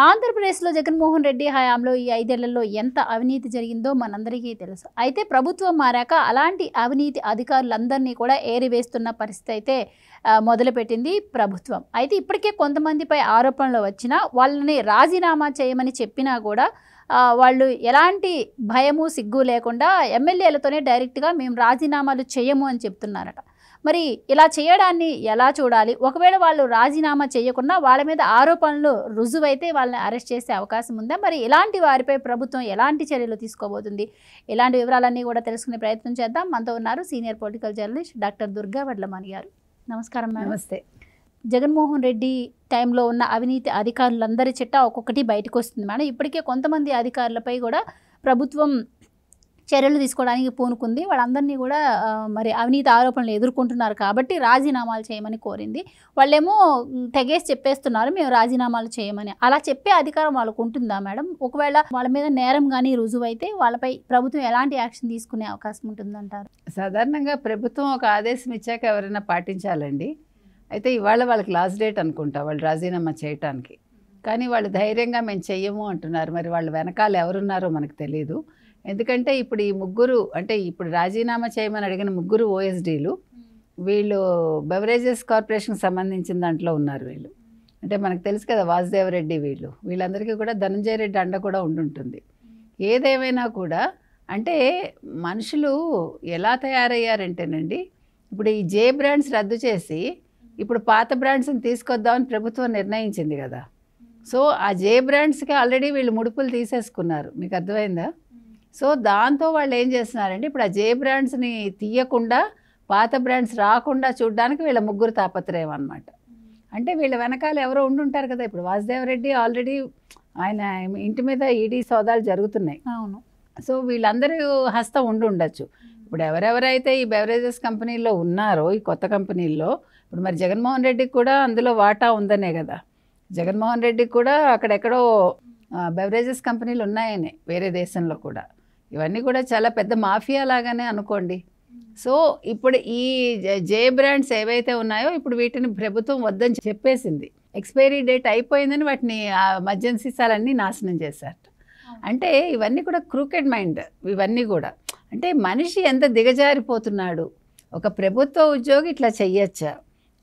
ఆంధ్రప్రదేశ్లో జగన్మోహన్ రెడ్డి హయాంలో ఈ 5 ఏళ్లలో ఎంత అవినీతి జరిగిందో మనందరికీ తెలుసు. అయితే ప్రభుత్వం మారాక అలాంటి అవినీతి అధికారులందరినీ కూడా ఏరివేస్తున్న పరిస్థితి అయితే మొదలుపెట్టింది ప్రభుత్వం. అయితే ఇప్పటికే కొంతమందిపై ఆరోపణలు వచ్చినా వాళ్ళని రాజీనామా చేయమని చెప్పినా కూడా వాళ్ళు ఎలాంటి భయము సిగ్గు లేకుండా ఎమ్మెల్యేలతోనే డైరెక్ట్గా మేము రాజీనామాలు చేయము అని చెప్తున్నారట. మరి ఇలా చేయడాన్ని ఎలా చూడాలి? ఒకవేళ వాళ్ళు రాజీనామా చేయకుండా వాళ్ళ మీద ఆరోపణలు రుజువైతే వాళ్ళని అరెస్ట్ చేసే అవకాశం ఉందా? మరి ఇలాంటి వారిపై ప్రభుత్వం ఎలాంటి చర్యలు తీసుకోబోతుంది? ఇలాంటి వివరాలన్నీ కూడా తెలుసుకునే ప్రయత్నం చేద్దాం. మనతో ఉన్నారు senior political journalist doctor Durga Vadlamani గారు. నమస్కారం మేడం. నమస్తే. జగన్మోహన్ రెడ్డి టైంలో ఉన్న అవినీతి అధికారులందరి చిట్టా ఒక్కొక్కటి బయటకు వస్తుంది మేడం. ఇప్పటికే కొంతమంది అధికారులపై కూడా ప్రభుత్వం చర్యలు తీసుకోవడానికి పూనుకుంది. వాళ్ళందరినీ కూడా మరి అవినీతి ఆరోపణలు ఎదుర్కొంటున్నారు కాబట్టి రాజీనామాలు చేయమని కోరింది. వాళ్ళేమో తెగేసి చెప్పేస్తున్నారు మేము రాజీనామాలు చేయమని. అలా చెప్పే అధికారం వాళ్ళకు ఉంటుందా మేడం? ఒకవేళ వాళ్ళ మీద నేరం కానీ రుజువైతే వాళ్ళపై ప్రభుత్వం ఎలాంటి యాక్షన్ తీసుకునే అవకాశం ఉంటుందంటారు? సాధారణంగా ప్రభుత్వం ఒక ఆదేశం ఇచ్చాక ఎవరైనా పాటించాలండి. అయితే ఇవాళ వాళ్ళకి లాస్ట్ డేట్ అనుకుంటా వాళ్ళు రాజీనామా చేయటానికి. కానీ వాళ్ళు ధైర్యంగా మేము చెయ్యము అంటున్నారు. మరి వాళ్ళు వెనకాల ఎవరున్నారో మనకు తెలియదు. ఎందుకంటే ఇప్పుడు ఈ ముగ్గురు అంటే ఇప్పుడు రాజీనామా చేయమని అడిగిన ముగ్గురు ఓఎస్డీలు వీళ్ళు బెవరేజెస్ కార్పొరేషన్కి సంబంధించిన దాంట్లో ఉన్నారు. వీళ్ళు అంటే మనకు తెలుసు కదా వాసుదేవరెడ్డి వీళ్ళందరికీ కూడా ధనంజయ రెడ్డి అండ కూడా ఉండుంటుంది. ఏదేమైనా కూడా అంటే మనుషులు ఎలా తయారయ్యారంటేనండి, ఇప్పుడు ఈ జే బ్రాండ్స్ రద్దు చేసి ఇప్పుడు పాత బ్రాండ్స్ని తీసుకొద్దామని ప్రభుత్వం నిర్ణయించింది కదా. సో ఆ జే బ్రాండ్స్కి ఆల్రెడీ వీళ్ళు ముడుపులు తీసేసుకున్నారు. మీకు అర్థమైందా? సో దాంతో వాళ్ళు ఏం చేస్తున్నారంటే ఇప్పుడు ఆ జే బ్రాండ్స్ని తీయకుండా పాత బ్రాండ్స్ రాకుండా చూడడానికి వీళ్ళ ముగ్గురు తాపత్రయం అనమాట. అంటే వీళ్ళ వెనకాల ఎవరో ఉండుంటారు కదా. ఇప్పుడు వాసుదేవరెడ్డి ఆల్రెడీ ఆయన ఇంటి మీద ఈడీ సోదాలు జరుగుతున్నాయి. అవును. సో వీళ్ళందరూ హస్తం ఉండొచ్చు. ఇప్పుడు ఎవరెవరైతే ఈ బెవరేజెస్ కంపెనీల్లో ఉన్నారో ఈ కొత్త కంపెనీల్లో ఇప్పుడు మరి జగన్మోహన్ రెడ్డికి కూడా అందులో వాటా ఉందనే కదా. జగన్మోహన్ రెడ్డికి కూడా అక్కడెక్కడో బెవరేజెస్ కంపెనీలు ఉన్నాయనే వేరే దేశంలో కూడా. ఇవన్నీ కూడా చాలా పెద్ద మాఫియా లాగానే అనుకోండి. సో ఇప్పుడు ఈ జే బ్రాండ్స్ ఏవైతే ఉన్నాయో ఇప్పుడు వీటిని ప్రభుత్వం వద్దని చెప్పేసింది. ఎక్స్పైరీ డేట్ అయిపోయిందని వాటిని ఆ మద్యం సీసాలన్నీ నాశనం చేశారు. అంటే ఇవన్నీ కూడా క్రూకెడ్ మైండ్. ఇవన్నీ కూడా అంటే మనిషి ఎంత దిగజారిపోతున్నాడు. ఒక ప్రభుత్వ ఉద్యోగి ఇట్లా చెయ్యొచ్చా?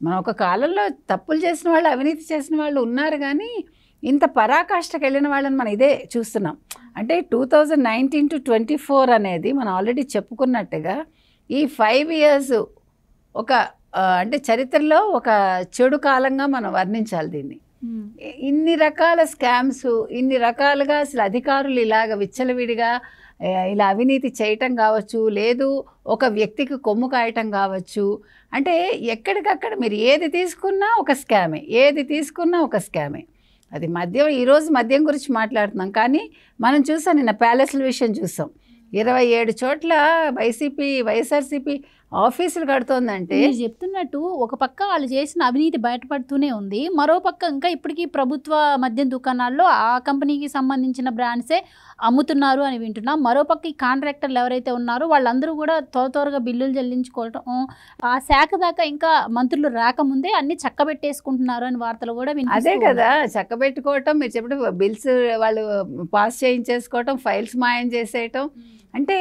మనం ఒక కాలంలో తప్పులు చేసిన వాళ్ళు అవినీతి చేసిన వాళ్ళు ఉన్నారు, కానీ ఇంత పరాకాష్ఠకి వెళ్ళిన వాళ్ళని మనం ఇదే చూస్తున్నాం. అంటే 2019 to 24 అనేది మనం ఆల్రెడీ చెప్పుకున్నట్టుగా ఈ 5 years ఒక అంటే చరిత్రలో ఒక చెడు కాలంగా మనం వర్ణించాలి దీన్ని. ఇన్ని రకాల స్కామ్స్, ఇన్ని రకాలుగా అసలు అధికారులు ఇలాగ విచ్చలవిడిగా ఇలా అవినీతి చేయటం కావచ్చు, లేదు ఒక వ్యక్తికి కొమ్ము కాయటం కావచ్చు. అంటే ఎక్కడికక్కడ మీరు ఏది తీసుకున్నా ఒక స్కామే, ఏది తీసుకున్నా ఒక స్కామే. అది మద్యం, ఈరోజు మద్యం గురించి మాట్లాడుతున్నాం, కానీ మనం చూసాం నిన్న ప్యాలెస్ల విషయం చూసాం. 27 చోట్ల వైఎస్ఆర్సీపీ ఆఫీసులు కడుతోందంటే చెప్తున్నట్టు ఒక పక్క వాళ్ళు చేసిన అవినీతి బయటపడుతూనే ఉంది, మరో పక్క ఇంకా ఇప్పటికీ ప్రభుత్వ మద్యం దుకాణాల్లో ఆ కంపెనీకి సంబంధించిన బ్రాండ్సే అమ్ముతున్నారు అని వింటున్నాం. మరో పక్క ఈ కాంట్రాక్టర్లు ఎవరైతే ఉన్నారో వాళ్ళందరూ కూడా త్వరగా బిల్లులు చెల్లించుకోవటం, ఆ శాఖ దాకా ఇంకా మంత్రులు రాకముందే అన్ని చక్కబెట్టేసుకుంటున్నారు అని వార్తలు కూడా అదే కదా. చక్కబెట్టుకోవటం, మీరు చెప్పిన బిల్స్ వాళ్ళు పాస్ చేయించేసుకోవటం, ఫైల్స్ మాయం చేసేయటం. అంటే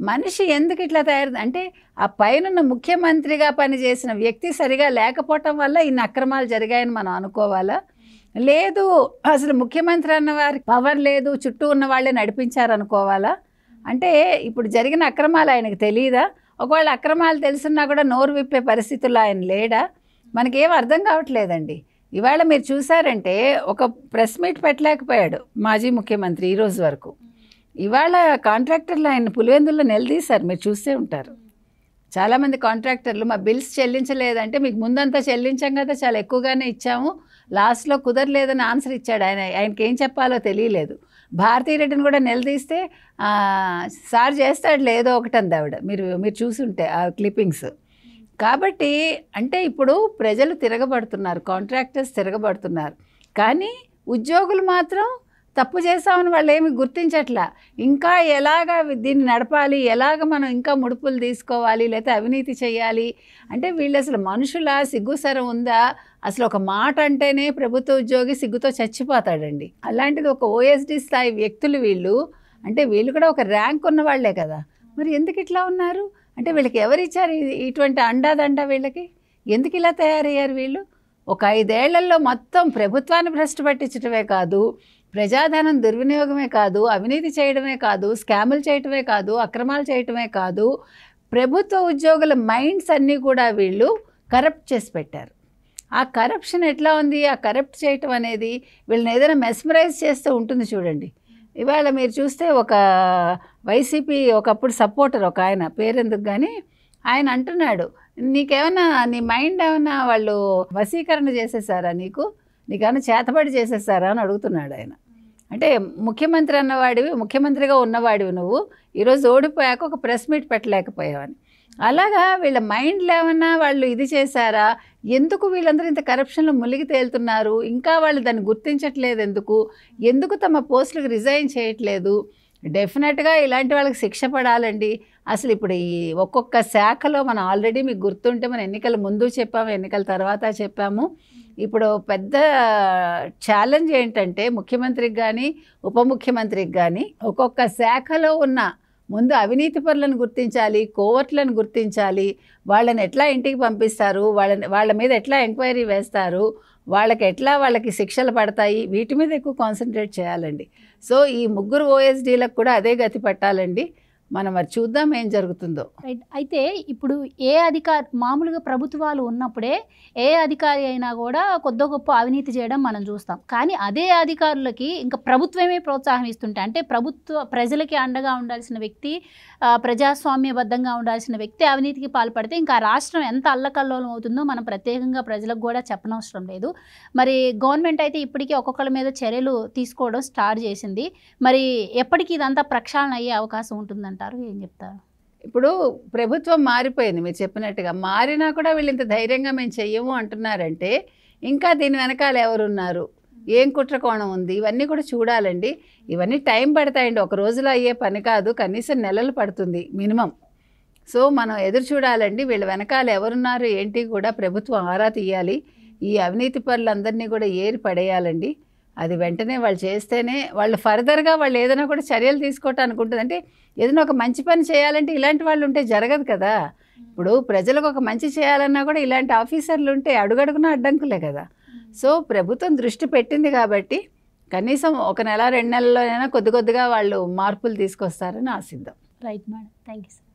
మనిషి ఎందుకు ఇట్లా తయారు అంటే ఆ పైన ముఖ్యమంత్రిగా పనిచేసిన వ్యక్తి సరిగా లేకపోవటం వల్ల ఇన్ని అక్రమాలు జరిగాయని మనం అనుకోవాలా? లేదు అసలు ముఖ్యమంత్రి అన్న వారికి పవర్ లేదు, చుట్టూ ఉన్న వాళ్ళే నడిపించారనుకోవాలా? అంటే ఇప్పుడు జరిగిన అక్రమాలు ఆయనకు తెలియదా? ఒకవేళ అక్రమాలు తెలుసున్నా కూడా నోరు విప్పే పరిస్థితుల్లో ఆయన లేడా? మనకేం అర్థం కావట్లేదండి. ఇవాళ మీరు చూసారంటే ఒక ప్రెస్ మీట్ పెట్టలేకపోయాడు మాజీ ముఖ్యమంత్రి ఈ రోజు వరకు. ఇవాళ కాంట్రాక్టర్లు ఆయన పులివెందుల్లో నిలదీశారు, మీరు చూస్తే ఉంటారు. చాలామంది కాంట్రాక్టర్లు మా బిల్స్ చెల్లించలేదంటే మీకు ముందంతా చెల్లించాం కదా, చాలా ఎక్కువగానే ఇచ్చాము, లాస్ట్లో కుదరలేదని ఆన్సర్ ఇచ్చాడు. ఆయనకి ఏం చెప్పాలో తెలియలేదు. భారతీరెడ్డిని కూడా నిలదీస్తే సార్ చేస్తాడు లేదో ఒకటి అంది ఆవిడ. మీరు చూసుంటే ఆ క్లిప్పింగ్స్. కాబట్టి అంటే ఇప్పుడు ప్రజలు తిరగబడుతున్నారు, కాంట్రాక్టర్స్ తిరగబడుతున్నారు, కానీ ఉద్యోగులు మాత్రం తప్పు చేసామని వాళ్ళు ఏమి గుర్తించట్లా. ఇంకా ఎలాగ దీన్ని నడపాలి, ఎలాగ మనం ఇంకా ముడుపులు తీసుకోవాలి, లేకపోతే అవినీతి చేయాలి అంటే వీళ్ళు అసలు మనుషుల సిగ్గుసరం ఉందా? అసలు ఒక మాట అంటేనే ప్రభుత్వ ఉద్యోగి సిగ్గుతో చచ్చిపోతాడండి. అలాంటిది ఒక ఓఎస్డి స్థాయి వ్యక్తులు వీళ్ళు. అంటే వీళ్ళు కూడా ఒక ర్యాంక్ ఉన్న వాళ్ళే కదా, మరి ఎందుకు ఇట్లా ఉన్నారు? అంటే వీళ్ళకి ఎవరిచ్చారు ఇటువంటి అండాదండ? వీళ్ళకి ఎందుకు ఇలా తయారయ్యారు వీళ్ళు? ఒక 5 ఏళ్లలో మొత్తం ప్రభుత్వాన్ని భ్రష్టు పట్టించడమే కాదు, ప్రజాధనం దుర్వినియోగమే కాదు, అవినీతి చేయడమే కాదు, స్కాములు చేయటమే కాదు, అక్రమాలు చేయటమే కాదు, ప్రభుత్వ ఉద్యోగుల మైండ్స్ అన్నీ కూడా వీళ్ళు కరప్ట్ చేసి పెట్టారు. ఆ కరప్షన్ ఎట్లా ఉంది? ఆ కరప్ట్ చేయటం అనేది వీళ్ళని ఏదైనా మెస్మరైజ్ చేస్తూ ఉంటుంది చూడండి. ఇవాళ మీరు చూస్తే ఒక వైసీపీ ఒకప్పుడు సపోర్టర్ ఒక ఆయన, పేరెందుకు కానీ, ఆయన అంటున్నాడు, నీకేమన్నా నీ మైండ్ ఏమన్నా వాళ్ళు వశీకరణ చేసేసారా, నీకేమన్నా చేతబడి చేసేసారా అని అడుగుతున్నాడు ఆయన. అంటే ముఖ్యమంత్రి అన్నవాడివి, ముఖ్యమంత్రిగా ఉన్నవాడివి నువ్వు, ఈరోజు ఓడిపోయాక ఒక ప్రెస్ మీట్ పెట్టలేకపోయావని. అలాగా వీళ్ళ మైండ్లో ఏమన్నా వాళ్ళు ఇది చేశారా? ఎందుకు వీళ్ళందరూ ఇంత కరప్షన్లో మునిగి తేలుతున్నారు? ఇంకా వాళ్ళు దాన్ని గుర్తించట్లేదు ఎందుకు తమ పోస్టులకు రిజైన్ చేయట్లేదు? డెఫినెట్గా ఇలాంటి వాళ్ళకి శిక్ష పడాలండి. అసలు ఇప్పుడు ఈ ఒక్కొక్క శాఖలో మనం ఆల్రెడీ మీకు గుర్తుంటే మనం ఎన్నికల ముందు చెప్పాము, ఎన్నికల తర్వాత చెప్పాము. ఇప్పుడు పెద్ద ఛాలెంజ్ ఏంటంటే ముఖ్యమంత్రికి కానీ ఉప ముఖ్యమంత్రికి కానీ ఒక్కొక్క శాఖలో ఉన్న ముందు అవినీతి పరులను గుర్తించాలి, కోవర్ట్లను గుర్తించాలి, వాళ్ళని ఎట్లా ఇంటికి పంపిస్తారు, వాళ్ళ మీద ఎట్లా ఎంక్వైరీ వేస్తారు, వాళ్ళకి శిక్షలు పడతాయి, వీటి మీద ఎక్కువ కాన్సన్ట్రేట్ చేయాలండి. సో ఈ 3 ఓఎస్డీలకు కూడా అదే గతి పట్టాలండి. మనం మరి చూద్దాం ఏం జరుగుతుందో. రైట్. అయితే ఇప్పుడు మామూలుగా ప్రభుత్వాలు ఉన్నప్పుడే ఏ అధికారి అయినా కూడా కొద్ది గొప్ప అవినీతి చేయడం మనం చూస్తాం. కానీ అదే అధికారులకి ఇంకా ప్రభుత్వమే ప్రోత్సాహం ఇస్తుంటే, అంటే ప్రజలకి అండగా ఉండాల్సిన వ్యక్తి, ప్రజాస్వామ్యబద్ధంగా ఉండాల్సిన వ్యక్తి అవినీతికి పాల్పడితే ఇంకా రాష్ట్రం ఎంత అల్లకల్లోలం అవుతుందో మనం ప్రత్యేకంగా ప్రజలకు కూడా చెప్పనవసరం లేదు. మరి గవర్నమెంట్ అయితే ఇప్పటికీ ఒక్కొక్కరి మీద చర్యలు తీసుకోవడం స్టార్ట్ చేసింది. మరి ఎప్పటికీ ఇదంతా ప్రక్షాళన అయ్యే అవకాశం ఉంటుందంటారు? ఏం చెప్తారు? ఇప్పుడు ప్రభుత్వం మారిపోయింది, మీరు చెప్పినట్టుగా. మారినా కూడా వీళ్ళు ఇంత ధైర్యంగా మేము చెయ్యము అంటున్నారంటే ఇంకా దీని వెనకాల ఎవరున్నారు, ఏం కుట్రకోణం ఉంది, ఇవన్నీ కూడా చూడాలండి. ఇవన్నీ టైం పడతాయండి, ఒక రోజులో అయ్యే పని కాదు, కనీసం నెలలు పడుతుంది మినిమం. సో మనం ఎదురు చూడాలండి, వీళ్ళ వెనకాల ఎవరున్నారు ఏంటి కూడా ప్రభుత్వం ఆరా తీయాలి. ఈ అవినీతి పరులందరినీ కూడా ఏరి పడేయాలండి. అది వెంటనే వాళ్ళు చేస్తేనే వాళ్ళు ఫర్దర్గా వాళ్ళు ఏదైనా కూడా చర్యలు తీసుకోవటానికి ఉంటుంది. అంటే ఏదైనా ఒక మంచి పని చేయాలంటే ఇలాంటి వాళ్ళు ఉంటే జరగదు కదా. ఇప్పుడు ప్రజలకు ఒక మంచి చేయాలన్నా కూడా ఇలాంటి ఆఫీసర్లు ఉంటే అడుగడుగునా అడ్డంకులే కదా. సో ప్రభుత్వం దృష్టి పెట్టింది కాబట్టి కనీసం 1 నెల 2 నెలల్లోనైనా కొద్దిగా వాళ్ళు మార్పులు తీసుకొస్తారని ఆశిద్దాం. Right madam, thank you sir.